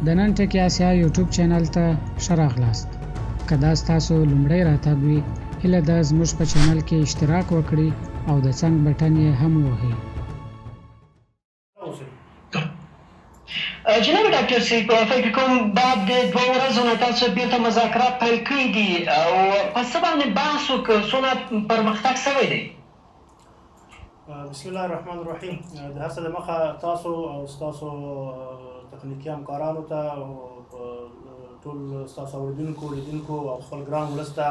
د نن ټکی آسیا یوټیوب چینل ته ښه راغلاست. که دا ستاسو لومړی راتګ وي، هیله ده زموږ په چینل کې اشتراک وکړئ او د څنګ بټن یې هم ووهئ. جناب ډاکټر صاحب، فکر کوم بعد د 2 ورځو نه تاسو بیرته مذاکرات پیل کړي دي او په څه باندې بحث وکړ، څونه پرمختګ شوی دی؟ بسم الله الرحمن الرحیم. د هر څه د مخه تاسو او ستاسو تخنیکي همکارانو ته او ټول ستاسو اوریدونکو لیدونکو او خپل ګران ولس ته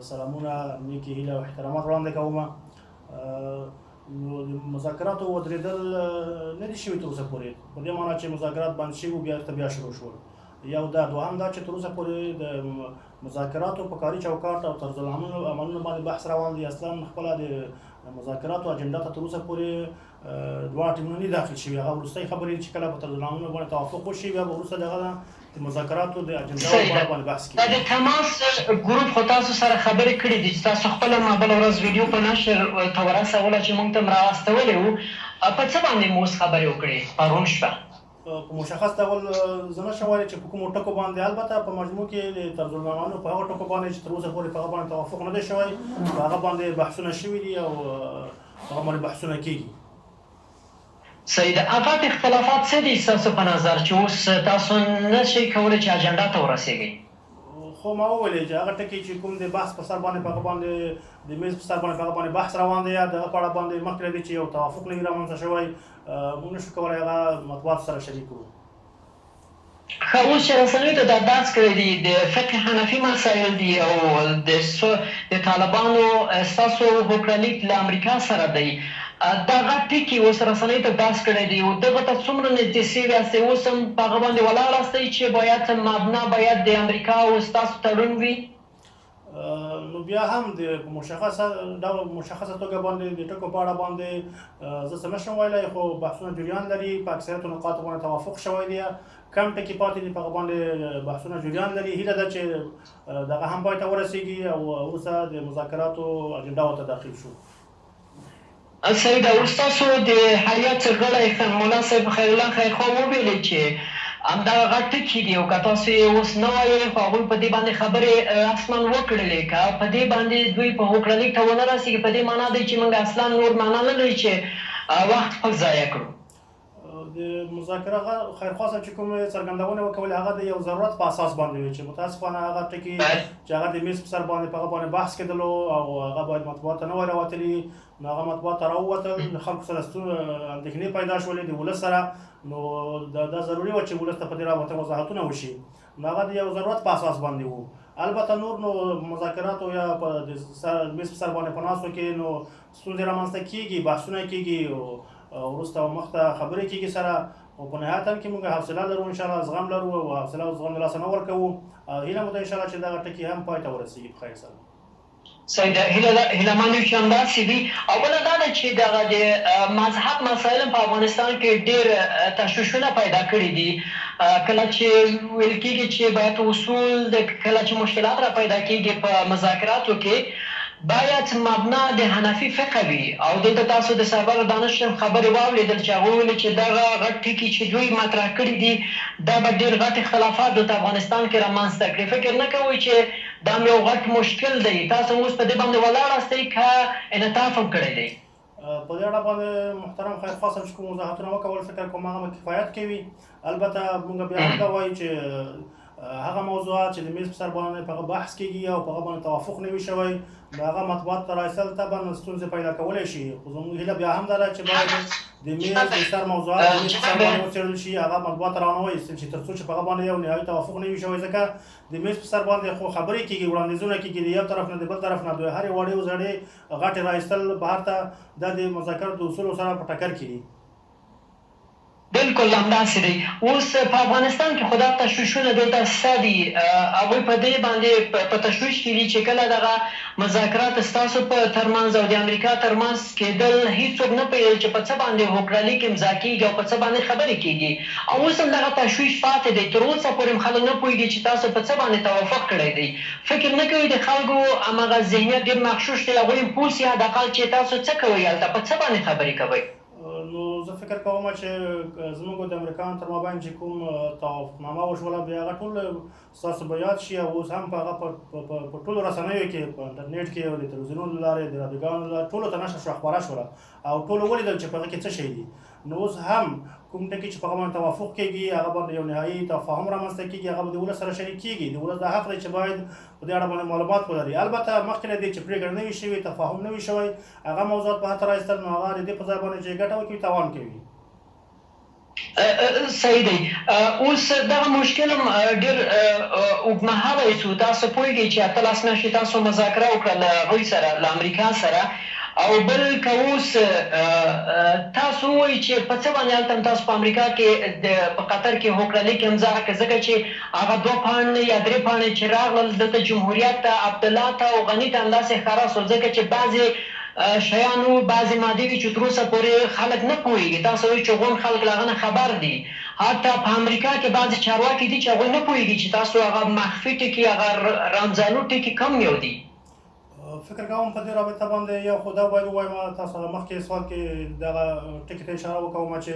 سلامونه، نیکې هیله او احترامات وړاندې کوم. نو د مذاکراتو ودرېدل نه دي شوي تر اوسه پورې، په دې معنی چې مذاکرات بند شوي بیا شروع شول. یو دا، دوهم دا چې تر اوسه پورې د مذاکراتو په کاري چوکاټ او طرز العملونو باندې بحث روان دی. اصلا خپله د مذاکراتو اجنډا ته تر اوسه پورې دواړه ټیمونه نه داخل شوي. هغه وروستۍ خبرې چې کله په طرز العملونو باندې توافق وشي، بیا به وروسته دغه د مذاکراتو د اجنډا په اړه باندې بحث کېږي. د تماس ګروپ خو تاسو سره خبرې کړې دي چې تاسو خپله ما بله ورځ ویډیو په نشر ته ورسوله چې موږ ته م راواستولې وو. په څه باندې مو اوس خبرې وکړې پرون شپه؟ په مشخص ډول زه نشم ویلی چې په کومو ټکو باندې، البته په مجموع کې د طرز العملونو په هغه ټکو باندې چې تر اوسه پورې په هغه باندې توافق نه دی شوی، په هغه باندې بحثونه شوي دي او هغه باندې بحثونه کېږي. صحیح ده. افات اختلافات څه دي ستاسو په نظر چې اوس تاسو نه شئ کولی چې اجنډا ته ورسېږئ؟ خو ما وویلې چې هغه ټکي چې کوم د بحث په سر باندې، په هغه باندې د میز په سر باندې، په هغه باندې بحث روان دی، یا د هغه په اړه باندې مخکې له دې چې یو توافق نه وي رامنځته شوی، موږ نشو کولی هغه مطبوعاتو سره شریک کړو. ښه، اوس چې رسنیو ته دا بحث کړی دی د فقه حنفي مسایل دي او د طالبانو ستاسو هوکړلیک له امریکا سره دی، دغه ټکي اوس رسنیو ته بحث کړی دی، دغه ته څومره نږدې سوي یاستئ؟ اوس هم په هغه باندې ولاړ یاستئ چې باید مبنا باید د امریکا او ستاسو تړون وي؟ نو بیا هم د مشخصه توګه باندې د ټکو په اړه باندې زه څه نشم ویلی، خو بحثونه جریان لري. په اکثریتو نقاطو باندې توافق شوی دی، کم ټکي پاتې دي، په هغه باندې بحثونه جریان لري. هیله ده چې دغه هم پای ته ورسېږي او وروسته د مذاکراتو اجنډا ورته داخل شو. صحیح ده. اوس تاسو د هیات غړی مولا صاحب خیرالله خیرخوا وویلې چې همدغه غټ ټکي دي او که تاسو یې اوس نه وایئ، خو هغوی په دې باندې خبرې اصلا وکړلې. که په دې باندې دوی په هوکړلیک ته ونه رسېږي، په دې معنا دی چې موږ اصلا نور معنا نه لري چې وخت خپل ضایع کړو. د مذاکره خیرخوا صاحب چې کومې څرګندونې وکولې، هغه د یو ضرورت په اساس باندې وي چې متاسفانه هغه ټکي چې هغه د میز په سر باندې په هغه باندې بحث کېدلو او هغه باید مطبوعات ته نه وای راوتلي، نو هغه مطبوعات ته راووتل، د خلکو سره اندېښنې پیدا شولې د ولس سره. نو دا ضروري وه چې ولس ته په دې رابطه وضاحتونه وشي. نو هغه د یو ضرورت په اساس باندې وو. البته نور نو مذاکراتو یا په میز په سر باندې په ناستو کې نو ستونزې رامنځته کېږي، بحثونه کېږي او وروسته مخته خبرې کېږي سره، او په نهایت کې موږ حوصله لرو، انشاءالله زغم لرو او حوصله او زغم له لاسه نه ورکوو. هیله مو ده انشاءالله چې دغه ټکي هم پای ته ورسېږي په خیر سره. صحیح ده. هیله مند یو چې همداسې وي. او بله دا ده چې دغه د مذهب مسایل په افغانستان کې ډېر تشویشونه پیدا کړي دي. کله چې ویل کېږي چې باید اصول، کله چې مشکلات را پیدا کېږي په مذاکراتو کې، باید مبنا د حنفي فقه وي. او دلته تاسو د سرور دانش خبرې واورېدل چې هغوی ویلي چې دغه غټ ټکي چې دوی مطرح کړي دي، دا به ډېر غټ اختلافات دلته افغانستان کې رامنځته کړي. فکر نه کوئ چې دا یو غټ مشکل دی؟ تاسو اوس په دې باندې ولاړ یاستئ که انعطاف هم کړی دی؟ په دې اړه باندې محترم خیرخوا صاحب چې کوم وضاحتونه وکول، فکر کوم هغه کفایت کوي. البته موږ بیا هم دا وایو چې هغه موضوعات چې د میز په سر باندې په هغه بحث کېږي او په هغه باندې توافق نه وي شوی، د هغه مطبوعاتو ته رایستل طبعا ستونزې پیدا کولی شي. خو زموږ هیله بیا هم دا ده چې باید د میز د سر موضوعات د میز په سر باندې وڅېړل شي، هغه مطبوعات ته رانه وایستل شي، تر څو چې په هغه باندې یو نهایي توافق نه وي شوی. ځکه د میز په سر باندې خو خبرې کېږي، وړاندیزونه کېږي د یو طرف نه، د بل طرف نه، د هرې وړې او زړې غټې رایستل بهر ته، دا د مذاکراتو د اصولو سره په ټکر کې دي. بالکل همداسې دی. اوس په افغانستان کې خو دا تشویشونه دلته شته دي، هغوی په دې باندې په تشویش کې دي چې کله دغه مذاکرات ستاسو په ترمنځ او د امریکا ترمنځ کېدل، هېڅوک نه پوهېدل چې په څه باندې هوکړلیک امضا کېږي او په څه باندې خبرې کېږي. او اوس هم دغه تشویش پاتې دی، تر اوسه پورې هم خلک نه پوهېږي چې تاسو په څه باندې توافق کړی دی. فکر نه کوئ د خلکو هماغه ذهنیت ډېر مغشوش دی، هغوی هم پوه سي حداقل چې تاسو څه کوئ هلته، په څه باندې خبرې کوئ؟ نو زه فکر کوم چې زموږ د امریکایانو تر مابین چې کوم توافقنامه وشوله بیا هغه ټول ستاسو به یاد شي او اوس هم په هغه په ټولو رسنیو کې په انټرنیټ کې او د تلویزیونونو له لارې د رادیوګانو له لارې ټولو ته نشر شوه خپاره شوله او ټولو ولیدل چې په هغه کې څه شی دي. نو اوس هم کوم ټکي چې په هغه باندې توافق کېږي هغه باندې یو نهایي تفاهم رامنځته کېږي هغه به د ولس سره شریک کېږي. د ولس دا حق دی چې باید په دې اړه باندې معلومات ولري. البته مخکې له دې چې پرېکړه نه وي شوې تفاهم نه وي شوی هغه موضوعات په هته راایستل نو هغه د دې په ځای باندې چې ګټه وکړي تاوان کوي. صحیح دی. اوس دغه مشکل هم ډېر اوږدمهاله شو. تاسو پوهېږئ چې اتلس میاشتې تاسو مذاکره وکړه له هغوی سره له امریکا سره او بل که اوس تاسو ووایئ چې په څه باندې هلته تاسو په امریکا کې په قطر کې هوکړه لیک امضا کړه ځکه چې هغه 2 پاڼې یا 3 پاڼې چې راغلل دلته جمهوریت ته عبدالله ته او غني ته همداسې ښکاره شول ځکه چې بعضې شیانو بعضې مادې وي چې تر اوسه پورې خلک نه پوهېږي. تاسو وایئ چې غون خلک له هغه نه خبر دي. حتی په امریکا کې بعضې چارواکي دي چې هغوی نه پوهېږي چې تاسو هغه مخفي ټکي هغه رمزانو ټکي کم یو دي. فکر کوم په دې رابطه باندې یو خو دا باید ووایم تاسو مخکې سوال کې دغه ټکي ته اشاره وکوم چې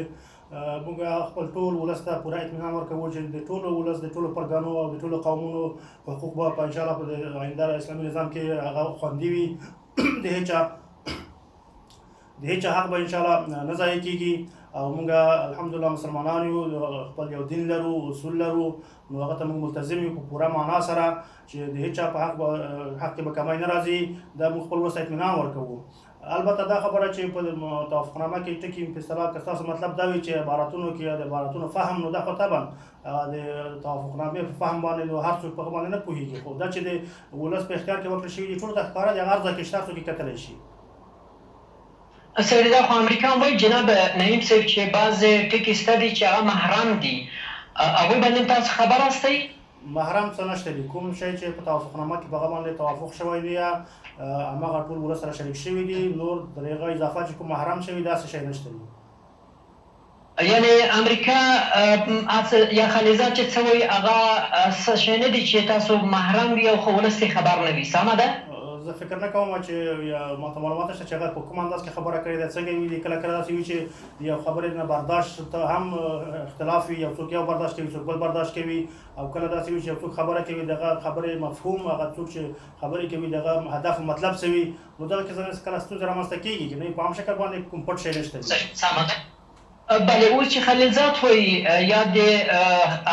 موږ خپل ټول ولس ته پوره اطمینان ورکوو چې د ټولو ولس د ټولو پرګانو او د ټولو قومونو حقوق به په انشاءالله په آینده اسلامي نظام کې هغه خوندي وي. د هیچا حق به انشاءالله نه ضایع کېږي او موږ الحمدلله مسلمانان یو خپل یو دین لرو اصول لرو نو هغه ته موږ ملتزم یو په پوره معنا سره چې د هیچا په حق کې به کمی نه راځي دا موږ خپل ولس ته اطمینان ورکوو. البته دا خبره چې په توافقنامه کې ټکي په اصطلاح که ستاسو مطلب دا وي چې عبارتونو کې د عبارتونو فهم نو دا خو طبعا د توافقنامې په فهم باندې نو هر څوک په هغه باندې نه پوهېږي خو دا چې د ولس په اختیار کې ورکړل شوي دي ټولو ته ښکاره دي هغه هر ځای کې شته هر څوک یې کتلی شي. سیدې خو امریکا وایي جناب نعیم صاحب چې بعضې ټکي شته دي چې هغه محرم دي هغوی باندې تاسو خبر هستئ؟ محرم څه نشته دي. کوم شی چې په توافقنامه کې په هغه باندې توافق شوی دی یا هماغه ټول ولس سره شریک شوي دي نور تر هغه اضافه چې کوم محرم شوي داسې شی نشته دي. یعنې امریکا یا خلیزات چې څه وایي هغه څه شی نه دي چې تاسو محرم وي او خو ولس یې خبر نه وي. سمه ده؟ زه فکر نه کوم چې ماته معلومات شته چې هغه په کوم انداز کې خبره کړې ده څنګه وي کله کله داسې وي چې یو خبرې نه برداشت ته هم اختلاف وي یو څوک یو برداشت کوي څوک بل برداشت کوي او کله داسې وي چې یو څوک خبره کوي دغه خبرې مفهوم هغه څوک چې خبرې کوي دغه هدف مطلب څه وي نو دغه کې کله ستونزې رامنځته کېږي چې نه په عام شکل باندې کوم پټ شی نشته. بله اوس چې خلیلزاد وایي یا د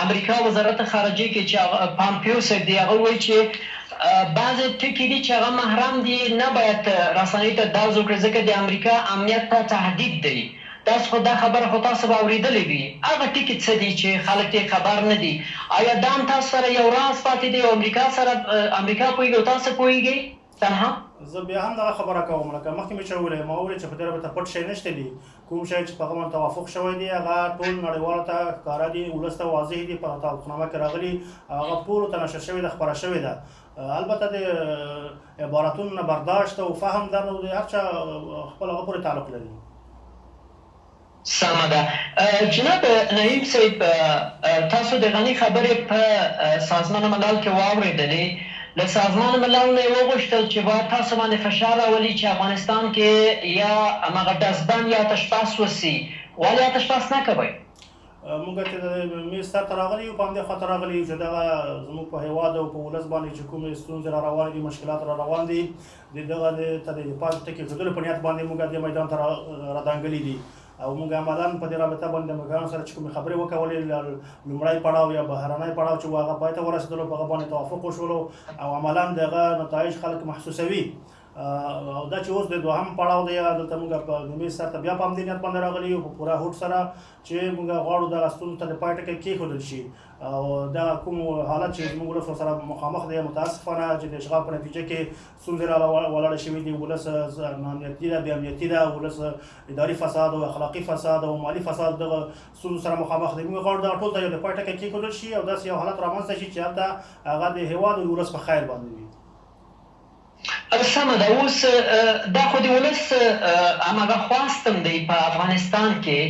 امریکا وزارت خارجه کې چې پامپیو صاحب دی هغه وایي چې بعضې ټکي دي چې هغه محرم دي نه باید رسنیو ته درز وکړي ځکه د امریکا امنیت ته تهدید دی. تاسو خو دا خبره خو تاسو به اورېدلې وي. هغه ټکي څه دي چې خلک یې خبر نه دي؟ آیا دا هم تاسو سره یو راز پاتې دی او امریکا پوهېږي او تاسو پوهېږئ تنها؟ زه بیا هم دغه خبره کوم لکه مخکې مې چې وویل ما وویل چې په دې رابطه پټ شی نشته دي. کوم شی چې په هغه باندې توافق شوی دی هغه ټول نړیوالو ته ښکاره دي ولس ته واضح دي په توافقنامه کې راغلي او هغه ټولو ته نشر شوې ده خپره شوې ده. البته د عبارتونو نه برداشت او فهم دا نو د هر چا خپل هغه پورې تعلق لري. سمه ده. جناب نعیم صاحب تاسو د غني خبرې په سازمان ملل کې واورېدلې. له سازمان ملل نه یې وغوښتل چې باید تاسو باندې فشار راولي چې افغانستان کې یا هماغه ډزبند یا آتشبس وسي. ولې آتشبس نه کوئ؟ موږ چې د میز سر ته راغلي یو په همدې خاطر راغلي یو چې دغه زموږ په هېواد او په ولس باندې چې کومې ستونزې را روانې دي مشکلات را روان دي د دغه ته د دفاع ټکي ایښودلو په نیت باندې موږ دې میدان ته رادانګلي دي او موږ عملاً په دې رابطه باندې د امریکایانو سره چې کومې خبرې وکولې لومړی پړاو یا بهرنی پړاو چې هغه پای ته ورسېدلو په هغه باندې توافق وشولو او عملاً دغه نتایج خلک محسوسوي او دا چې اوس د دوهم پړاو دی دلته موږ په میز سر ته بیا په همدې نیت باندې راغلي یو په پوره هوډ سره چې موږ غواړو دغه ستونزو ته د پای ټکی کېښودل شي او دا کوم حالت چې زموږ ولس ورسره مخامخ دی متاسفانه چې د اشغال په نتیجه کې ستونزې ولاړې شوي دي ولس ناامنیتي ده بې امنیتي ده ولس اداري فساد او اخلاقي فساد او مالي فساد دغه ستونزو سره مخامخ دی. موږ غواړو دغه ټول ته یو د پای ټکی کېښودل شي او داسې یو حالت رامنځته شي چې هلته هغه د هېواد او ولس په خیر باندې وي. سمه ده. اوس دا خو د ولس هماغه خواستم دی په افغانستان کې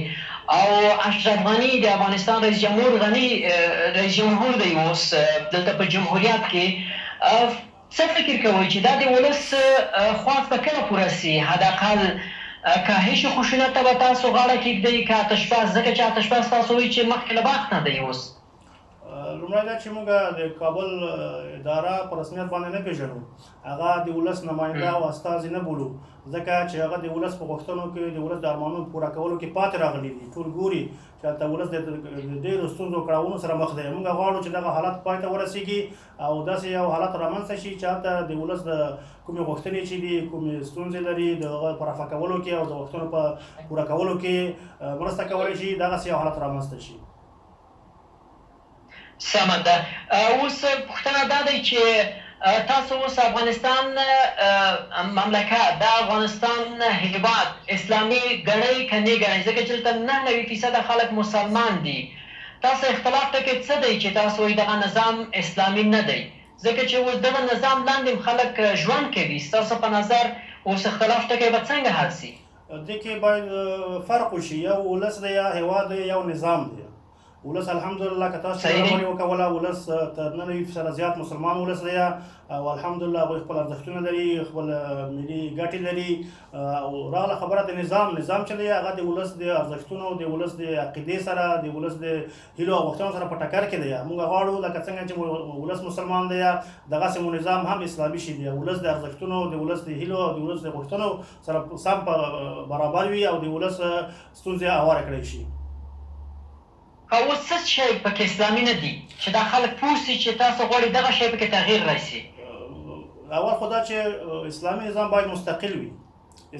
او اشرف غني د افغانستان رئیس جمهور دی اوس دلته په جمهوریت کې. څه فکر کوئ چې دا د ولس خواست به کله پوره سي؟ حداقل که هیڅ خشونت ته به تاسو غاړه کېږدئ که آتشباز ځکه چې آتشباز تاسو وایي چې مخکې له وخت نه دی اوس لومړی دا چې موږ د کابل اداره په رسمیت باندې نه پېژنو هغه د ولس نماینده او استازي نه بولو ځکه چې هغه د ولس په غوښتنو کې د ولس د ارمانونو پوره کولو کې پاتې راغلي دي ټول ګوري چې هلته ولس د ډېرو ستونزو کړاوونو سره مخ دی موږ غواړو چې دغه حالت پای ته ورسېږي او داسې یو حالت رامنځته شي چې هلته د ولس د کومې غوښتنې چې دي کومې ستونزې لري د هغه په رفع کولو کې او د غوښتنو په پوره کولو کې مرسته کولی شي دغسې یو حالت رامنځته شي سمه ده اوس پوښتنه دا دی چې تاسو اوس افغانستان مملکت د افغانستان هیواد اسلامي ګڼئ که نه ګڼئ ځکه چې دلته 99% خلک مسلمان دي تاسو اختلاف ټکی څه دی چې تاسو وایي دغه نظام اسلامي نه دی ځکه چې اوس دغه نظام لاندې خلک ژوند کوي ستاسو په نظر اوس اختلاف ټکی به څنګه حل سي دې کې باید فرق وشي یو ولس دی یا هیواد دی یو نظام دی ولس الحمدلله که تاسو خبرې وکوله ولس تر 99% زیات مسلمان ولس دی او الحمدلله هغوی خپل ارزښتونه لري خپل ملي ګټې لري او راغله خبره د نظام چې دی هغه د ولس د ارزښتونو د ولس د عقیدې سره د ولس د هیلو او غوښتنو سره په ټکر کې دی موږ غواړو لکه څنګه چې ولس مسلمان دی دغسې مو نظام هم اسلامي شي دی ولس د ارزښتونو د ولس د هیلو او د ولس د غوښتنو سره سم برابر وي او د ولس ستونزې هواره کړی شي اوس څه شی پکې اسلامي نه دي چې دا خلک پوه سي چې تاسو غواړئ دغه شی پکې تغییر راشي اول خو دا چې اسلامي نظام باید مستقل وي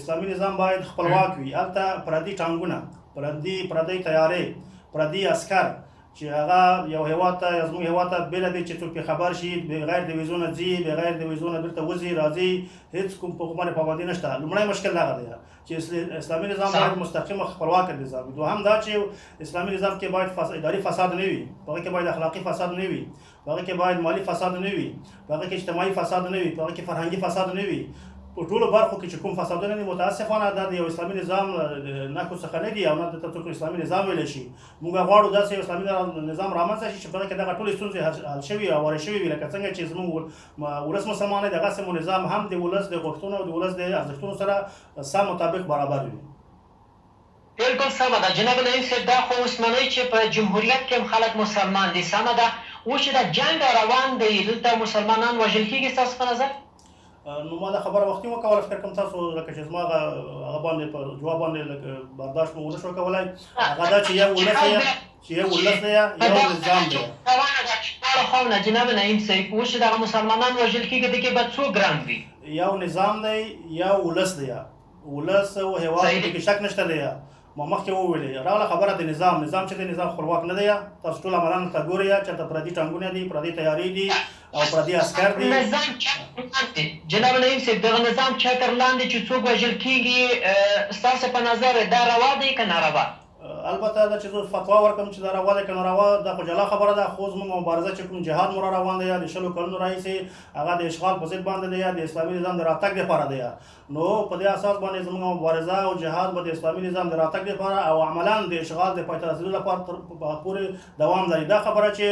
اسلامي نظام باید خپلواک وي هلته پردي ټانګونه پردی تیارې پردي عسکر چې هغه یو هیواد ته یا زموږ هیواد ته بېله دی چې څوک پرې خبر شي بغیر د ویزو نه ځي بغیر د ویزو نه بېرته وځي راځي هېڅ کوم په باندې پابندي نشته لومړی مشکل دغه دی چې اسلامي نظام باید مستقیم خپلواک نظام وي دوهم دا چې اسلامي نظام کې باید اداري فساد نه وي په هغه کې باید اخلاقي فساد نه وي په هغه کې باید مالي فساد نه وي په هغه کې اجتماعي فساد نه وي په هغه کې فرهنګي فساد نه وي په ټولو برخو کې چې کوم فسادونه دي متاسفانه دا د یو اسلامي نظام نښو څخه نه دي او نه درته څوک اسلامي نظام ویلی شي موږ غواړو داسې یو اسلامي نظام رامنځته شي چې په هغه کې دغه ټولې ستونزې حل شوي او وارې شوي وي لکه څنګه چې زموږ ولس مسلمان دی دغسې مو نظام هم د ولس د غوښتنو او د ولس د ارزښتونو سره سم مطابق برابر وي بالکل سمه ده جناب نعیم صاحب دا خو اوس منئ چې په جمهوریت کې هم خلک مسلمان دي سمه ده اوس چې دا جنګ روان دی دلته مسلمانان وژل کېږي ستاسو په نظر نو ما دا خبره وختي وکوله فکر کوم تاسو لکه چې زما هغه باندې په جواب باندې لکه برداشت مو ونه شو کولی هغه دا چې یو ولس دی یو نظام دی خونه جناب نعیم صاحب اوس چې دغه مسلمانان وژل کېږي دې کې به څوک ګران وي یو نظام دی یو ولس دی ولس او هیواد کې شک نشته دی ما مخکې وویلې راغله خبره د نظام چې دی نظام خپلواک نه دی تاسو ټول عملانو ته ګورئ چې هلته پردي ټانګونه دي پردي تیارې دي او پردي عسکر دي جناب نعیم صاحب دغه نظام چتر لاندې چې څوک وژل کېږي ستاسو په نظر دا روا دی که ناروا البته دا چې زه فتوا ورکړم چې دا روا دی که ناروا دا خو جلا خبره ده خو زموږ مبارزه چې کوم جهاد مو را روان دی یا د 20 کلونو راهیسې هغه د اشغال په ضد باندې دی یا د اسلامي نظام د راتګ دپاره دی نو په دې اساس باندې زموږ مبارزه او جهاد به د اسلامي نظام د راتګ دپاره او عملا د اشغال د پای ته رسېدو لپاره پورې دوام لري دا خبره چې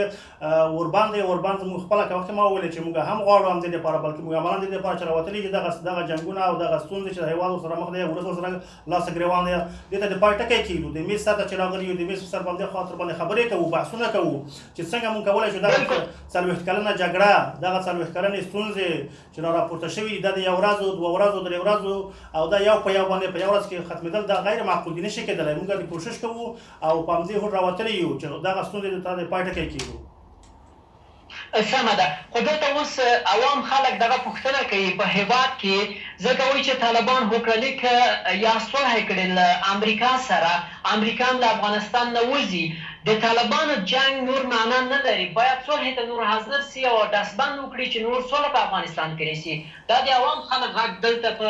ورباندې زموږ خپله که وختې ما وویلې چې موږ هم غواړو همدې دپاره بلکې موږ عملا دې دپاره چې راوتلي چې دغه جنګونه او دغه ستونزې چې د هېواد ورسره مخ دی ولس ورسره لاس ګرېوان دی دې ته د پای ټکی کېږدو د میز سر ته چې راغلي یو د میز په سر باندې خاطر باندې خبرې کوو بحثونه کوو چې څنګه موږ کولی شو دغه 40 کلنه جګړه دغه 40 کلنې ستونزې چې راپورته شوي دا د یو ورځو دوه ورځو درې ورځو او دا یو په یو باندې په یو ورځ کې ختمېدل دا غیر معقول دي نشي کېدلی موږ دې کوشش کوو او په همدې هوډ راوتلي یو چې دغه ستونزې ته د پای ټکی کېږدو سمه ده خو دلته اوس عوام خلک دغه پوښتنه کوي په هېواد کې ځکه وایي چې طالبان هوکړلیک یا صلح کړي له امریکا سره امریکا هم له افغانستان نه وځي د طالبانو جنګ نور معنا نه لري باید صلح ته نور حاضر سي او دستبند وکړي چې نور صلح په افغانستان کې راسي دا د عوام خلک غږ دلته په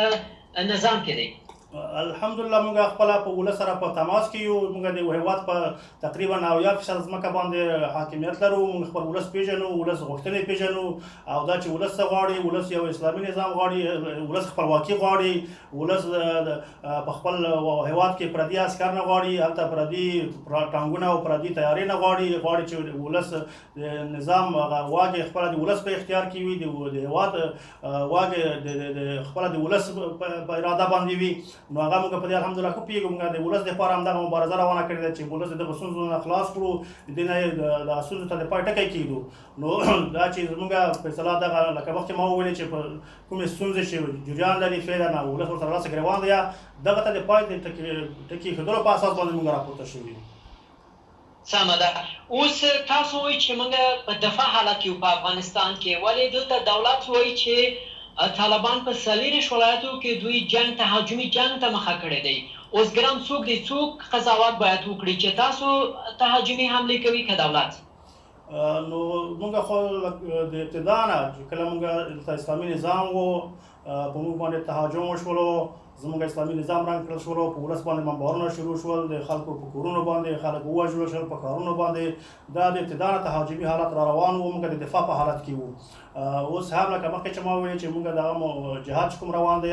نظام کې دی الحمدلله موږ خپل په ولس سره په تماس کې یو موږ د هیواد په تقریبا 90% ځمکه باندې حاکمیت لرو موږ خپل ولس پیژنو ولس غوښتنې پیژنو او دا چې ولس څه غواړي ولس یو اسلامي نظام غواړي ولس خپلواکي غواړي ولس په خپل هیواد کې پردي عسکر نه غواړي هلته پردي ټانګونه او پردي تیارې نه غواړي چې ولس نظام واګ خپل د ولس په اختیار کې وي د هیواد واګ خپل د ولس په اراده باندې وي نو هغه موږ په دې الحمدلله ښه پوهېږو موږ د ولس دپاره همدغه مبارزه روانه کړې ده چې ولس د دغه ستونزو نه خلاص کړو د دې نه دغه ستونزو ته د پای ټکی کېږدو نو دا چې زموږ فیصله دغه لکه مخکې ما وویلې چې په کومې ستونزې چې جریان لري فعلا ولس ورسره راسه ګریوان دی دغه ته د پای د ټکي ایښودلو په اساس باندې موږ راپورته شوي یو. سمه ده. اوس تاسو وایئ چې موږ په دفاع حالت کې یو په افغانستان کې، ولې دلته دولت وایي چې طالبان په 40 ولایتو کې دوی جنګ تهاجمي جنګ ته مخه کړی دی. اوس ګرام څوک دی، څوک قضاوت باید وکړي چې تاسو تهاجمي حملې کوي که دولت؟ نو موږ خو د ابتدا نه چې کله موږ اسلامي نظام و په موږ باندې تهاجم وشولو، زموږ اسلامي نظام رنګ کړل شولو، په ولس باندې بمبارونه شروع شول، د خلکو په کورونو باندې خلک ووژل شول، په کارونو باندې دا د ابتدا نه تهاجمي حالت را روان و، موږ د دفاع په حالت کې وو. اوس هم لکه مخکې چې ما وویل چې موږ دغه جهاد چې کوم روان دی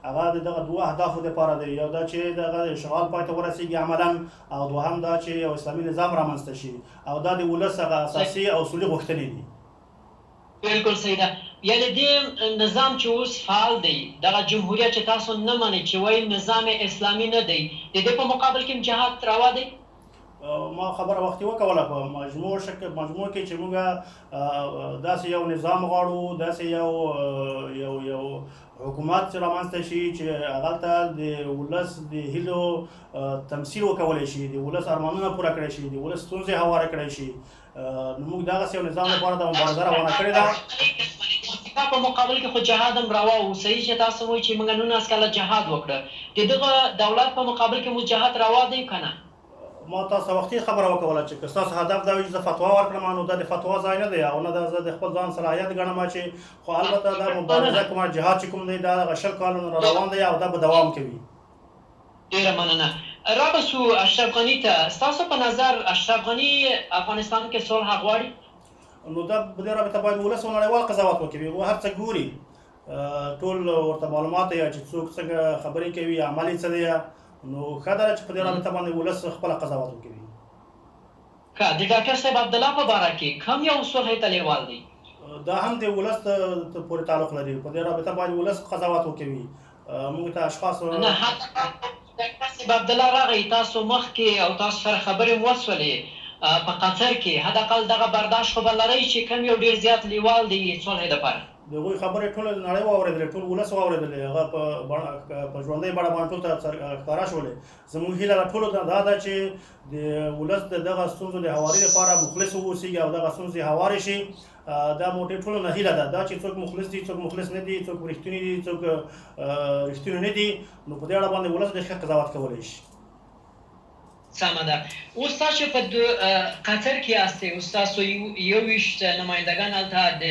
هغه د دغه دوه اهدافو دپاره دی، یو دا چې دغه اشغال پای ته ورسېږي عملا، او دوهم دا چې یو اسلامي نظام رامنځته شي، او دا د ولس هغه اساسي او اصولي غوښتنې دي. بالکل صحیح ده. یعنې دې نظام چې اوس فعال دی، دغه جمهوریت چې تاسو نه منئ چې وایي نظام اسلامي نه دی، د دې په مقابل کې جهاد روا دی؟ ما خبره وختي وکوله په مجموع کې چې موږ داسې یو نظام غواړو، داسې یو حکومت چې رامنځته شي چې هغه ته د ولس د هیلو تمثیل وکولی شي، د ولس ارمانونه پوره کړی شي، د ولس ستونزې هواره کړی شي. نو موږ دغسې یو نظام لپاره د مبارزه روانه کړې ده. په مقابل کې خو جهاد هم روا و. صحیح چې تاسو وایئ چې موږ 19 کاله جهاد وکړه، د دغه دولت په مقابل کې مو جهاد روا دی که نه؟ ما تاسو وختي خبره وکوله چې که ستاسو هدف دا وي چې زه فتوا ورکړم، نو دا د فتوا ځای نه دی، او نه زه د خپل ځان صلاحیت ګڼم چې خو البته دا مبارزه کومه جهاد چې کوم دی دا دغه 20 کالونه را روان دی او دا به دوام کوي. ډېره مننه. رابسو اشرف غني ته، ستاسو په نظر اشرف غني افغانستان کې صلح غواړي؟ نو دا په دې رابطه باید ولس او نړیوال قضاوت وکړي، هو هر څه ګوري، ټول ورته معلومات یا چې څوک څنګه خبرې کوي، عمل یې څه دی، نو ښه ده چې په دې رابطه باندې ولس خپله قضاوت وکړي. ښه، د ډاکټر صاحب عبدالله په باره کې کوم یو صلح ته لیوال دی؟ دا هم د ولس پورې تعلق لري، په دې رابطه باید ولس قضاوت وکوي. موږ ته اشخاص نه، ډاکټر صاحب عبدالله راغی، تاسو مخکې او تاسو سره خبرې وشولې په قطر کې، حداقل دغه برداشت خو به لرئ چې کوم یو ډېر زیات لیوال دی صلح دپاره؟ د هغوی خبرې ټوله نړۍ واورېدلې، ټول ولس واورېدلې، هغه په ژوندۍ بڼه باندې ټول ته ښکاره شولې. زموږ هیله له ټولو دا ده چې د ولس د دغه ستونزو د هواري لپاره مخلص واوسېږي او دغه ستونزې هوارې شي. دا مو ټولو نه هیله ده، دا چې څوک مخلص دي، څوک مخلص نه دي، څوک رښتوني دي، څوک رښتوني نه دي، نو په دې اړه باندې ولس ډېر ښه قضاوت کولی شي. سمه ده. اوس تاسو په قطر کې یاستئ، اوس تاسو 21 نمایندګان هلته د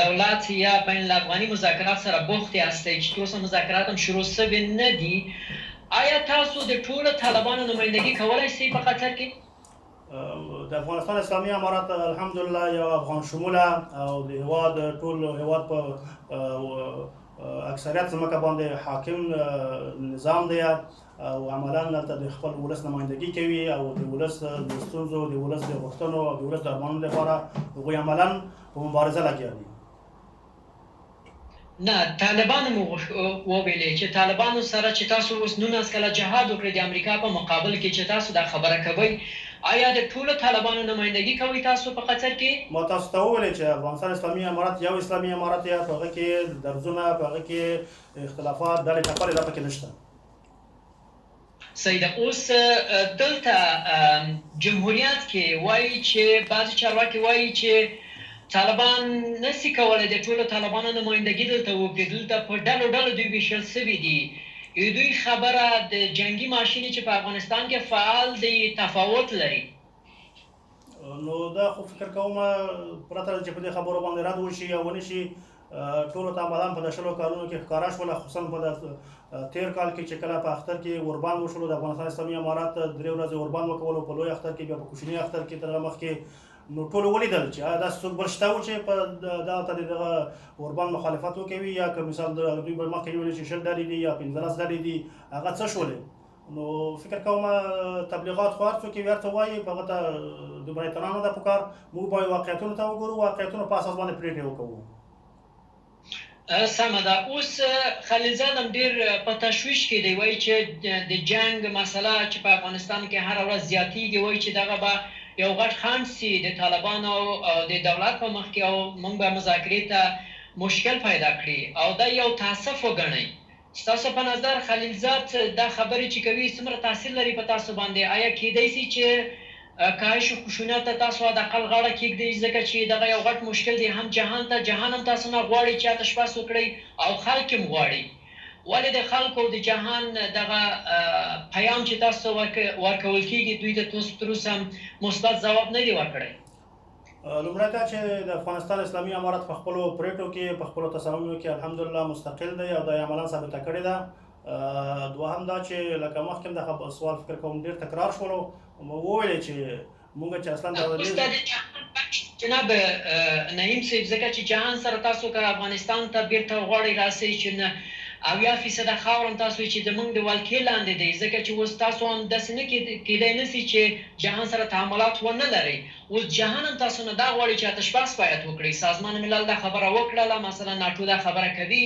دولت یا بین الافغاني مذاکرات سره بوخت یاستئ چې تر اوسه مذاکرات هم شروع سوي نه دي. آیا تاسو د ټولو طالبانو نمایندګي کولی شئ په قطر کې؟ د افغانستان اسلامي امارات الحمدلله یو افغان شموله او د هېواد ټول هېواد په اکثریت ځمکه باندې حاکم نظام دی، او عملا هلته د خپل ولس نمایندګي کوي، او د ولس د ستونزو، د ولس د غوښتنو او د ولس د ارمانونو لپاره هغوی عملا په مبارزه لګیا دي. نه، طالبانو مو وویلې چې طالبانو سره چې تاسو اوس 19 کاله جهاد وکړئ د امریکا په مقابل کې چې تاسو دا خبره کوئ، آیا د ټولو طالبانو نمایندګي کوئ تاسو په قطر کې؟ ما تاسو ته وویلې چې افغانستان اسلامي امارات یو اسلامي امارات دی، په هغه کې درزونه، په هغه کې اختلافات، ډلې ټپلې دا پکې نشته. صحیح ده. اوس دلته جمهوریت کې وایي چې بعضې چارواکي وایي چې طالبان نسي کولی د ټولو طالبانو نمایندګي دلته وکړي، دلته په ډلو ډلو دوی ویشل سوي دي. دوی خبره د جنګي ماشینې چې په افغانستان کې فعال دی تفاوت لري. نو دا خو فکر کوم پرته چې په دې خبرو باندې رد وشي یا ونه شي، ټولو ته عملاً په 10 کالونو کې ښکاره شوله، خصوصا په 13 کال کې چې کله په اختر کې اوربان وشولو، د افغانستان اسلامي امارات 3 ورځې اوربان وکولو په لوی اختر کې، بیا په کوچني اختر کې تر هغه مخکې، نو ټولو ولیدل چې داسې څوک بل شته و چې په دغه ته د دغه اوربان مخالفت وکوي، یا که مثال دوی به مخکې ویلي چې 20 ډلې دي یا 15 ډلې دي، هغه څه شولې. نو فکر کوم تبلیغات خو هر څوک یې هر څه وایي، په هغه ته دومره اطمینان نه ده پکار. موږ باید واقعیتونو ته وګورو، واقعیتونو په اساس باندې پرېکړې وکړو. سمه ده. اوس خلیلزاد هم ډېر په تشویش کې دی، وایي چې د جنګ مسله چې په افغانستان کې هره ورځ زیاتېږي، وایي چې دغه به یو غټ خنډ سي د طالبانو او د دولت په مخ کې، او موږ به مذاکرې ته مشکل پیدا کړي، او دا یو تاسف وګڼئ. ستاسو په نظر خلیلزاد دا خبرې چې کوي څومره تاثیر لري په تاسو باندې؟ آیا کیدای شي چې کاهش خشونت ته تاسو حداقل غاړه کېږدئ، ځکه چې دغه یو غټ مشکل دی هم جهان ته، جهان هم تاسو نه غواړي چې آتش بس وکړئ او خلک هم غواړي، ولې د خلکو د جهان دغه پیام چې تاسو ورکول کېږي دوی ته تر اوسه هم مثبت ځواب نه دی ورکړی؟ لومړی دا چې د افغانستان اسلامي امارت په خپلو پریکړو کې په خپلو تصمیمونو کې الحمدلله مستقل دی او دا یې عملا ثابته کړې ده. دوهم دا چې لکه مخکې د سوال فکر کوم ډېر تکرار شولو، وویلې چې موږ چې اصلا جناب نعیم صاحب، ځکه چې جهان سره تاسو که افغانستان ته بیرته غواړئ راسئ چې 80% خاوره هم تاسو چې زموږ د ولکې لاندې دی، ځکه چې اوس تاسو هم داسې نه کېدی نه سي چې جهان سره تعاملات ونه لرئ. اوس جهان هم تاسو نه دا غواړي چې آتش بس باید وکړئ. سازمان ملل دا خبره وکړله، مثلا ناټو دا خبره کوي،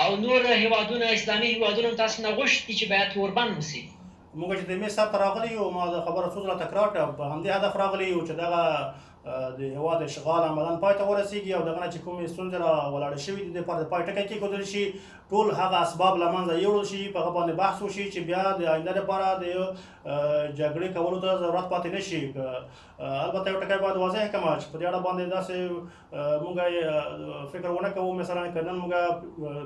او نور هیوادونه اسلامي هیوادونه هم تاسو نه غوښتي چې باید توربند وسي. موږ چې د میز سر ته راغلي یو، ما د خبره څو ځله تکرار کړه، په همدې هدف راغلي یو چې دغه د هېواد اشغال عملا پای ته ورسېږي او دغه نه چې کومې ستونزې را ولاړې شوي دي د لپاره د پای ټکی کېښودل شي، ټول هغه اسباب له منځه یوړل شي، په هغه باندې بحث وشي چې بیا د آینده لپاره د جګړې کولو ته ضرورت پاتې نه شي. البته یو ټکی باید واضح کړم چې په دې اړه باندې داسې موږ فکر ونه کوو مثلا که نن موږ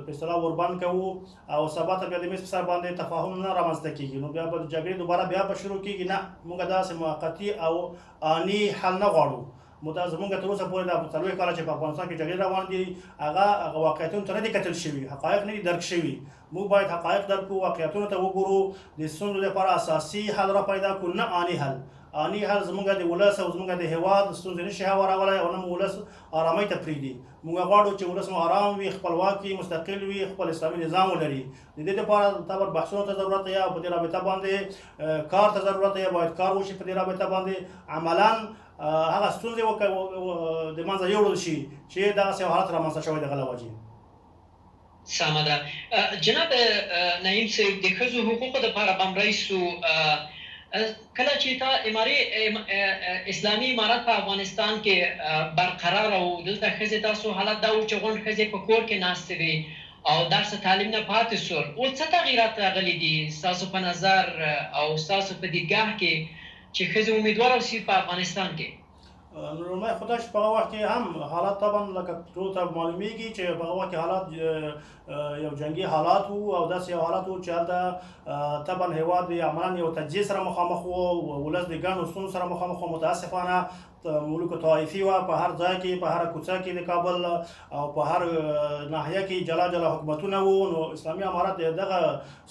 په اصطلاح وربند کوو او سبا ته بیا د میز په سر باندې تفاهم نه رامنځته کېږي، نو بیا به جګړې دوباره بیا به شروع کېږي. نه، موږ داسې موقتي او آني حل نه غواړو. زموږ تر اوسه پورې د 40 کاله چې په افغانستان کې جګړې روان دي هغه واقعیتونو ته نه دي کتل شوي، حقایق نه دي درک شوي. موږ باید حقایق درک کړو، واقعیتونو ته وګورو، د ستونزو لپاره اساسي حل را پیدا کړو، نه آني حل. آني حل زموږ د ولس او زموږ د هېواد ستونزې نشي هوارولی او نه مو ولس ارامۍ ته پرېږدي. موږ غواړو چې ولس مو ارام وي، خپلواک وي، مستقل وي، خپل اسلامي نظام ولري. د دې لپاره طبعا بحثونو ته ضرورت دی او په دې رابطه باندې کار ته ضرورت دی، باید کار وشي په دې رابطه باندې، عملا هغه ستونزې د منځه یوړل شي چې دغسې یو حالت رامنځته شوی د هغه له وجې. سمه ده. جناب نعیم صاحب، د ښځو حقوقو دپاره به هم رئیسو، کله چې تا اسلامي امارت په افغانستان کې برقرار او دلته ښځې تاسو حالت دا و چې غونډ ښځې په کور کې ناستې وې او درس تعلیم نه پاتې سول، اوس څه تغییرات راغلي دي ستاسو په نظر او ستاسو په دیدګاه کې چې ښځې امیدواره اوسي په افغانستان کې؟ لومړی خو دا چې په هغه وخت کې هم حالات طبعا لکه ټولو ته معلومیږي چې په هغه وخت کې حالات یو جنګي حالات وو او داسې یو حالات وو چې هلته طبعا هېواد عملا یو تجزیې سره مخامخ وو، ولس د ګڼو ستونزو سره مخامخ وو. متاسفانه ملوک طائفي وه، په هر ځای کې، په هر کوڅه کې د کابل او په هر ناحیه کې جلا جلا حکومتونه وو. نو اسلامي امارت د دغه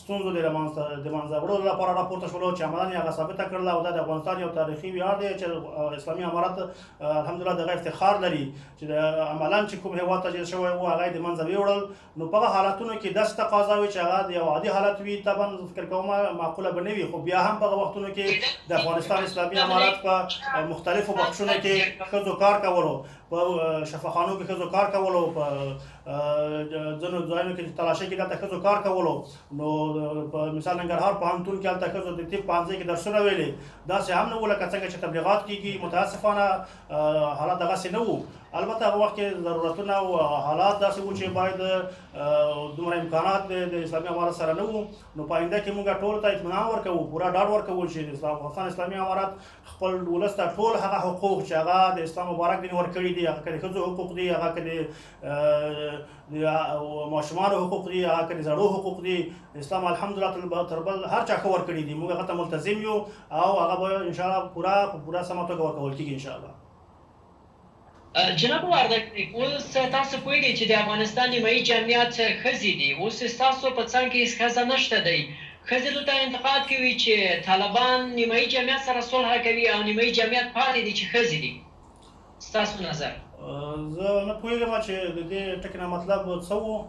ستونزو د منځه وړلو لپاره راپورته شولو چې عملا یې هغه ثابته کړله او دا د افغانستان یو تاریخي ویاړ دی چې اسلامي امارت الحمدلله دغه افتخار لري چې عملا چې کوم هېواد تجزیه شوی وو هغه یې د منځه ویوړل. نو په هغه حالتونو کې داسې تقاضا وي چې هغه د یو عادي حالت وي، طبعا فکر کوم معقوله به نه وي، خو بیا هم په هغه وختونو کې د افغانستان اسلامي امارت په مختلفو بخشونو کې ښځو کار کولو، په شفاخانو کې ښځو کار کولو، په ځینو ځایونو کې تلاشۍ کې دلته ښځو کار کولو. نو په مثال ننګرهار پوهنتون کې هلته ښځو د طب پوهنځي کې درسونه ویلې، داسې هم نه وو لکه څنګه چې تبلیغات کېږي. متاسفانه حالات دغسې نه وو. البته هغه وخت کې ضرورتونه او حالات داسې وو چې باید دومره امکانات د اسلامي امارت سره نه وو. نو په آینده کې موږ ټولو ته اطمینان ورکوو، پوره ډاډ ورکوو چې افغانستان اسلامي امارت خپل ولس ته ټول هغه حقوق چې هغه د اسلام مبارک دین ورکړي دي، هغه که د ښځو حقوق دي، هغه که د ماشومانو حقوق دي، هغه که د زړو حقوق دي، اسلام الحمدلله تر بل هر چا ښه ورکړي دي. موږ هغه ته ملتزم یو او هغه به انشاءالله په پوره سمه توګه ورکول کېږي انشاءالله. جناب وردګ، اوس تاسو پوهېږئ چې د افغانستان نیمایي جمعیت ښځې دي. اوس ستاسو په څنګ کې هېڅ ښځه نشته دی. ښځې دلته انتقاد کوي چې طالبان نیمایي جمعیت سره صلح کوي او نیمایي جمعیت پاتې دي چې ښځې دي. ستاسو نظر؟ زه نه پوهېږم چې د دې ټکي نه مطلب څه و،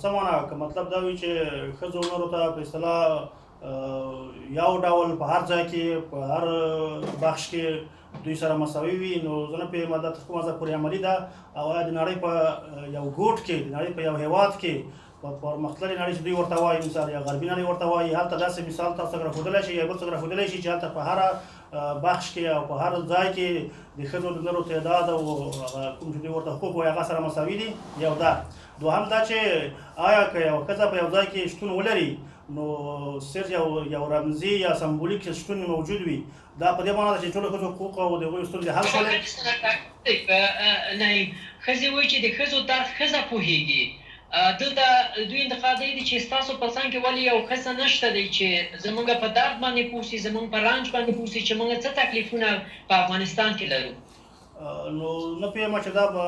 څه معنا، که مطلب دا وي چې ښځو نورو ته په اصطلاح یو ډول په هر ځای کې په هر بخش کې دوی سره مساوي وي، نو زه نه پوهېږم دا تر کومه حده پورې عملي ده او آیا د نړۍ په یو ګوټ کې د نړۍ په یو هېواد کې په پرمختللې نړۍ چې دوی ورته وایي مثال یا غربي نړۍ ورته وایي، هلته داسې مثال تاسو څنګه راښودلی شي یا بل څنګه راښودلی شي چې هلته په هره بخش کې او په هر ځای کې د ښځو د نرو تعداد او کوم چې دوی ورته حقوق وایي هغه سره مساوي دي؟ یو دا. دوهم دا چې آیا که یو ښځه په یو ځای کې شتون ولري نو صرف یو رمزي یا سمبولیک شتون موجود وي، دا په دې معنا ده چې ټولو ښځو حقوق او د هغوی ستونزې حل شولې؟ نعیم، ښځې وایي چې د ښځو درد ښځه پوهېږي. دلته دوی انتقاد دی چې ستاسو په څنګ کې ولې یو ښځه نشته دی چې زموږ په درد باندې پوه شي، زموږ په رنج باندې پوه شي چې موږ څه تکلیفونه په افغانستان کې لرو. نو نه پوهېږم چې دا به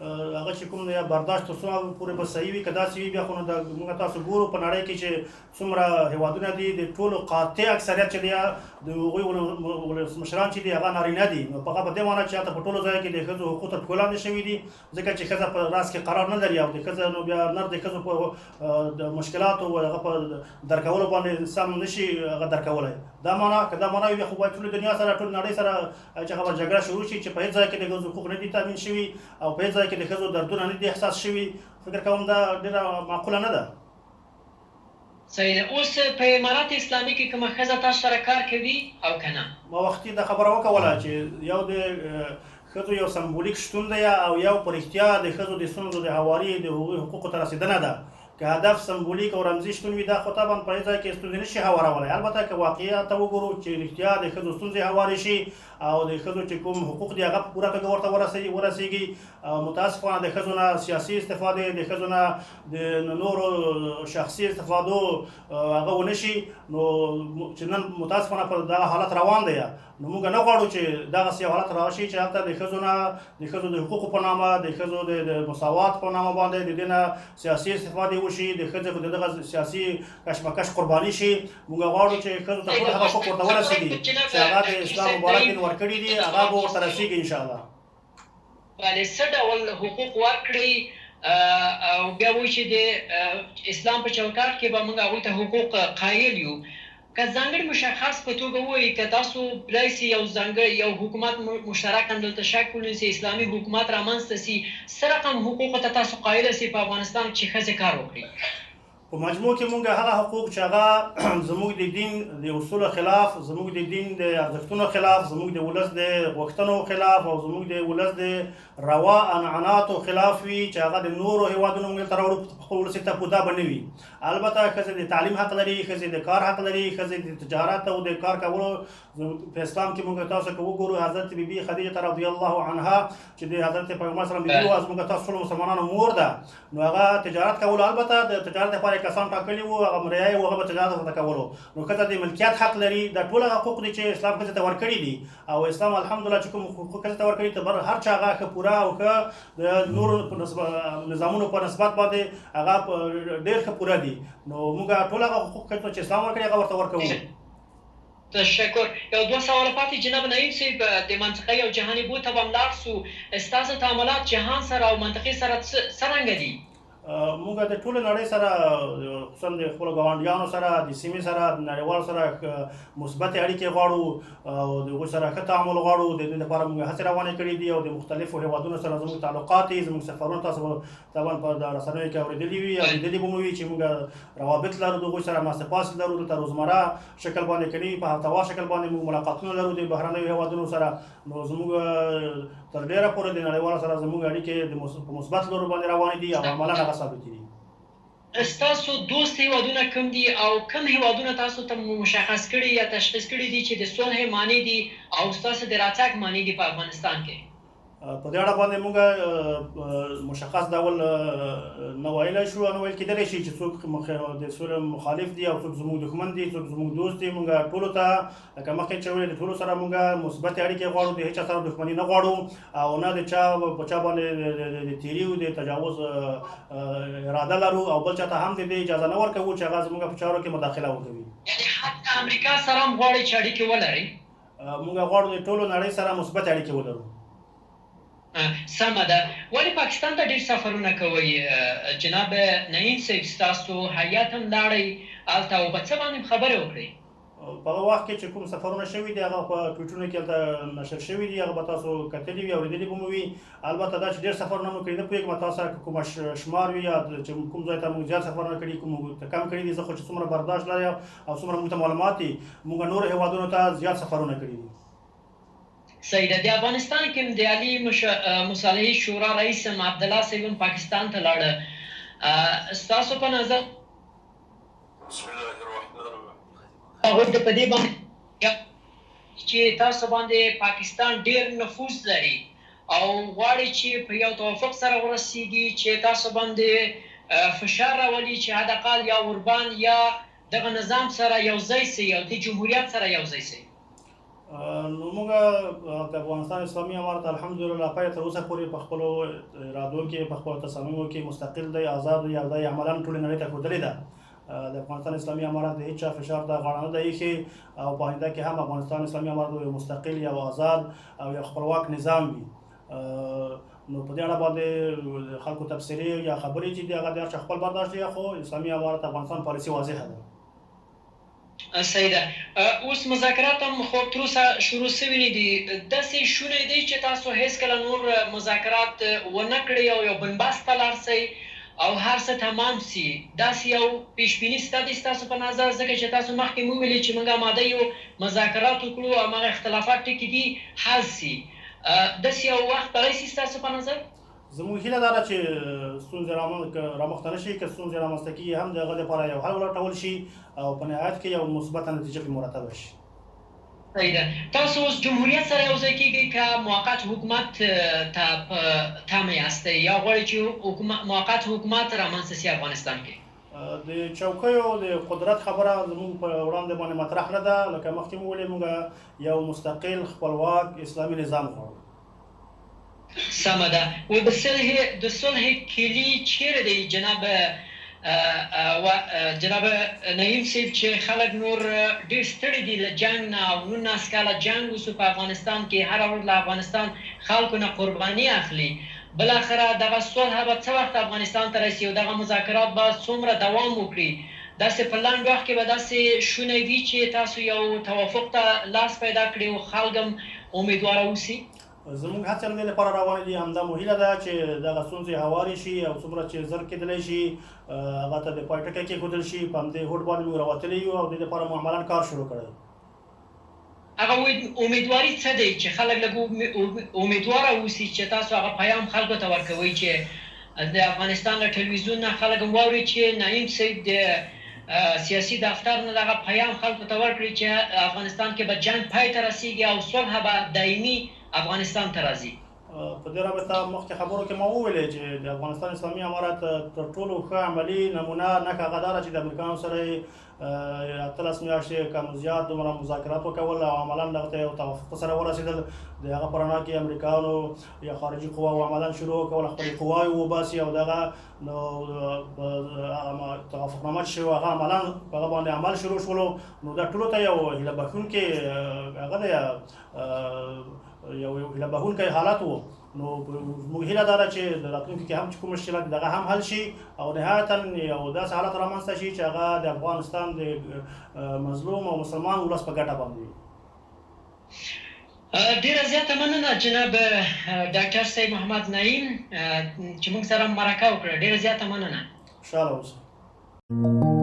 هغه چې کوم دی برداشت تر څومره پورې به صحیح وي، که داسې وي بیا خو نو موږ تاسو ګورو په نړۍ کې چې څومره هېوادونه دي د ټولو قاطع اکثریت چې دی د هغوی ولسمشران چې دي هغه نارینه دي، نو هغه په دې معنا چې هلته په ټولو ځایو کې د ښځو حقوق تر پښو لاندې شوي دي، ځکه چې ښځه په راس کې قرار نه لري او د ښځه نو بیا نر د ښځو په د مشکلاتو او هغه په درکولو باندې سم نشي هغه درکولی. دا معنا که دا معنا وي بیا خو باید ټولې دنیا سره ټولې نړۍ سره چې هغه به جګړه شروع شي چې په هېڅ ځای کې د ښځو حقوق نه دي تامین شوي او په هېڅ ځای کې د ښځو دردونه نه دي احساس شوي. فکر کوم دا ډېره معقوله نه ده. صحیح ده. اوس په امارات اسلامي کې کومه ښځه تاسو سره کار کوي او که نه؟ ما وختي دا خبره وکوله چې یو د ښځو یو سمبولیک شتون دی او یو په رښتیا د ښځو د ستونزو د هواري د هغوی حقوقو ته رسېدنه ده. که هدف سمبولیک او رمزي شتون وي دا خو طبعا په هېڅ ځای کې ستونزې نشي هوارولی. البته که واقعیت ته وګورو چې رښتیا د ښځو ستونزې هوارې شي او د ښځو چې کوم حقوق دي هغه په پوره توګه ورته ورسېږي، متاسفانه د ښځو نه سیاسي استفادې، د ښځو نه د نورو شخصي استفادو هغه ونه شي، نو چې نن متاسفانه په دغه حالت روان دی، نو موږ نه غواړو چې دغسې یو حالت راشي چې هلته د ښځو نه د ښځو د حقوقو په نامه د ښځو د مساوات په نامه باندې د دې نه سیاسي استفادې وشي، د ښځې د دغه سیاسي کشمکش قرباني شي. موږ غواړو چې ښځو ته ټول هغه حقوق ورته ورسېږي چې هغه د اسلام مبارک دین ورکړي دي، هغه به ورته رسېږي انشاءالله. بله، څه ډول حقوق ورکړئ او بیا وایي چې د اسلام په چوکاټ کې به موږ هغوی ته حقوق قایل یو. که ځانګړي مشخص په توګه ووایي که تاسو بلای سي یو حکومت مشترک هم دلته شکل ونیسي، اسلامي حکومت رامنځته سي، څه رقم حقوقو ته تاسو قایله سي په افغانستان چې ښځې کار وکړي؟ په مجموع کې موږ هغه حقوق چې هغه زموږ د دین د اصولو خلاف، زموږ د دین د ارزښتونو خلاف، زموږ د ولس د غوښتنو خلاف او زموږ د ولس د روا عنعناتو خلاف وي چې هغه د نورو هېوادونو موږ ته راوړو په خپل ولس ته دا به نه وي. البته ښځې د تعلیم حق لري، ښځې د کار حق لري، ښځې د تجارت او د کار کولو په اسلام کې موږ تاسو که وګورو حضرت بیبي خدیجه رضی الله عنها چې د حضرت پیغمبر صلی الله علیه وسلم موږ تاسو ټولو مسلمانانو مور ده، نو هغه تجارت کولو، البته د تجارت لپاره کسان ټاکلي وو، هغه مریای وو، هغه به تجارت ورته کولو، نو ښځه د ملکیت حق لري. دا ټول حقوق دي چې اسلام ښځې ته ورکړي دي او اسلام الحمدلله چې کوم حقوق ښځې ته ورکړي ته هر چا هغه ښه پوره او ښه د نورو نظامونو په نسبت باندې هغه ډېر ښه پوره دي، نو موږ ټول هغه حقوق چې اسلام ورکړي هغه ورته ورکوو. تشکر. یو دوه سواله پاتې جناب نعیم صاحب، د منطقې او جهاني بو ته به هم لاړ شو. ستاسو تعاملات جهان سره او منطقې سره څرنګه دي؟ موږ د ټولې نړۍ سره خصوصا د خپلو ګاونډیانو سره د سیمې سره د نړیوالو سره مثبتې اړیکې غواړو او د هغوی سره ښه تعامل غواړو. د دې لپاره موږ هڅې روانې کړي دي او د مختلفو هېوادونو سره زموږ تعلقات دي، زموږ سفرونه تاسو طبعا په رسنیو کې اورېدلي وي او لیدلي به مو وي چې موږ روابط لرو د هغوی سره، ناست پاست لرو، دلته روزمره شکل باندې کوي، په هفتهوار شکل باندې موږ ملاقاتونه لرو د بهرنیو هېوادونو سره. نو زموږ تر ډېره پورې د نړیوالو سره زموږ اړیکې په مثبت لورو باندې روانې دي او عملاً هغه ثابتې دي. ستاسو دوست هېوادونه کوم دي او کوم هېوادونه تاسو ته مشخص کړي یا تشخیص کړي دي چې د صلح معنی دي او ستاسو د راتګ معنی دي په افغانستان کې؟ په دې اړه باندې موږ مشخص ډول نه ویلی شو، نه ویل کېدلی شي چې څوک د سولې مخالف دي او څوک زموږ دښمن دي، څوک زموږ دوست دي. موږ ټولو ته لکه مخکې چې ویلې د ټولو سره موږ مثبتې اړیکې غواړو، د هېچا سره دښمني نه غواړو او نه د چا په چا باندې د تیري او د تجاوز اراده لرو او بل چا ته هم د دې اجازه نه ورکوو چې هغه زموږ په چارو کې مداخله وکوي. یعنې حتی امریکا سره هم غواړئ چې اړیکې ولرئ؟ موږ غواړو د ټولو نړۍ سره مثبت اړیکې ولرو. سمه ده. ولې پاکستان ته ډېر سفرونه کوئ؟ جناب نعیم صاحب ستاسو هیات هم لاړئ هلته او په څه باندې خبرې وکړئ؟ په هغه وخت کې چې کوم سفرونه شوي دي هغه په ټویټونو کې هلته نشر شوي دي، هغه به تاسو کتلي وي، اورېدلي به مو وي. البته دا چې ډېر سفرونه مو کړي نه پوهېږم تاسو سره کومه شمار وي یا چې کوم ځای ته موږ زیات سفرونه کړي کوم کم کړي دي. زه خو چې څومره برداشت لري او څومره موږ ته معلومات دي، موږ نورو هېوادونو ته زیات سفرونه کړي دي. صحیح ده. د افغانستان کې د عالي مصالحې شورا رئیس عبدالله صاحب هم پاکستان ته لاړه. ستاسو په نظر بسم الله الرحمن الرحیم هغوی د په دې باندې چې تاسو باندې پاکستان ډېر نفوذ لري او غواړي چې په یو توافق سره ورسیږي چې تاسو باندې فشار راولي چې حداقل یا اوربان یا دغه نظام سره یو ځای سي او د جمهوریت سره یو ځای سي. نو موږ د افغانستان اسلامي امارت الحمدلله پای تر اوسه پورې په خپلو ارادو کې په خپلو تصامیمو کې مستقل دی، آزاد دی او دا یې عملاً ټولې نړۍ ته ښودلې ده. د افغانستان اسلامي امارت د هیچ چا فشار ته غاړه نه ده ایښې او په آینده کې هم افغانستان اسلامي امارت یو مستقل یو آزاد او یو خپلواک نظام وي. نو په دې اړه باندې خلکو تبصرې یا خبرې چې دي هغه د هر چا خپل برداشت دی، خو اسلامي امارت افغانستان پالیسي واضحه ده. صحیح ده. اوس مذاکرات هم خو تر اوسه شروع سوي نه دي. داسې شونی دی چې تاسو هېڅکله نور مذاکرات ونه کړئ او یو بنبست ته لاړ شئ او هر څه تمام سي؟ داسې یو پیشبیني شته دی ستاسو په نظر؟ ځکه چې تاسو مخکې مو وویلې چې موږ آماده یو مذاکرات وکړو او هماغه اختلافات ټکي دي حل سي. داسې یو وخت بری سي ستاسو په نظر؟ زموږ هیله دا ده چې ستونزې رامخته نه شي، که ستونزې رامنځته کېږي هم د هغه لپاره یو حل ولټول شي او په نهایت کې یو مثبته نتیجه پرې مرتبه شي. صحیح ده. تاسو اوس جمهوریت سره یو ځای کېږئ که موقت حکومت ته په تمه یاستئ یا غواړئ چې موقت حکومت رامنځته سي افغانستان کې؟ د چوکیو د قدرت خبره زموږ په وړاندې باندې مطرح نه ده. لکه مخکې مو ویلې موږ یو مستقل خپلواک اسلامي نظام غواړو. سمه ده. و د صلح کلي چیرې دی جناب نعیم صاحب چې خلک نور ډېر ستړي دي له جنګ نه او 19 کاله جنګ وسو په افغانستان کې، هره ورځ له افغانستان خلکو نه قرباني اخلي. بالاخره دغه صلح به څه وخت افغانستان ته رسي او دغه مذاکرات به څومره دوام وکړي؟ داسې په لنډ وخت کې به داسې شونی وي چې تاسو یو توافق ته لاس پیدا کړئ او خلک هم امیدواره اوسي؟ زموږ هڅې هم دې لپاره روانې دي. همدا مو هیله ده چې دغه ستونزې هوارې شي او څومره چې زر کېدلی شي هغه ته د پای ټکی کېښودل شي. په همدې هوډ باندې موږ راوتلي یو او دې لپاره مو عملاً کار شروع کړی. هغه امیدواري څه دی چې خلک لږ امیدواره اوسي چې تاسو هغه پیام خلکو ته ورکوئ چې د افغانستان له ټلویزیون نه خلک هم واوري چې نعیم صاحب د سیاسي دفتر نه دغه پیام خلکو ته ورکړي چې افغانستان کې به جنګ پای ته رسیږي او صلح به دایمي افغانستان ته راځي؟ په دې رابطه مخکې خبرو کې ما وویلې چې د افغانستان اسلامي امارت تر ټولو ښه عملي نمونه نښه هغه دا ده چې د امریکایانو سره یې 18 میاشتې کم زیات دومره مذاکرات وکول او عملاً دغه ته یو توافق سره ورسېدل. د هغه په رڼا کې امریکایانو یا خارجي قواو عملاً شروع وکول خپلې قواوې وباسي او دغه نو توافقنامه چې شوی هغه عملاً په هغه باندې عمل شروع شولو. نو دا ټولو ته یو هیله بښونکی هغه دی یو هیله بښونکی حالت و. نو موږ هیله دا ده چې د راتلونکي کې هم چې کوم مشکلات دغه هم حل شي او نهایتاً یو داسې حالت رامنځته شي چې هغه د افغانستان د مظلوم او مسلمان ولس په ګټه باندې وي. ډېره زیاته مننه جناب ډاکټر صاحب محمد نعیم چې موږ سره مرکه وکړه. ډېره زیاته مننه. خوشحاله اوسئ.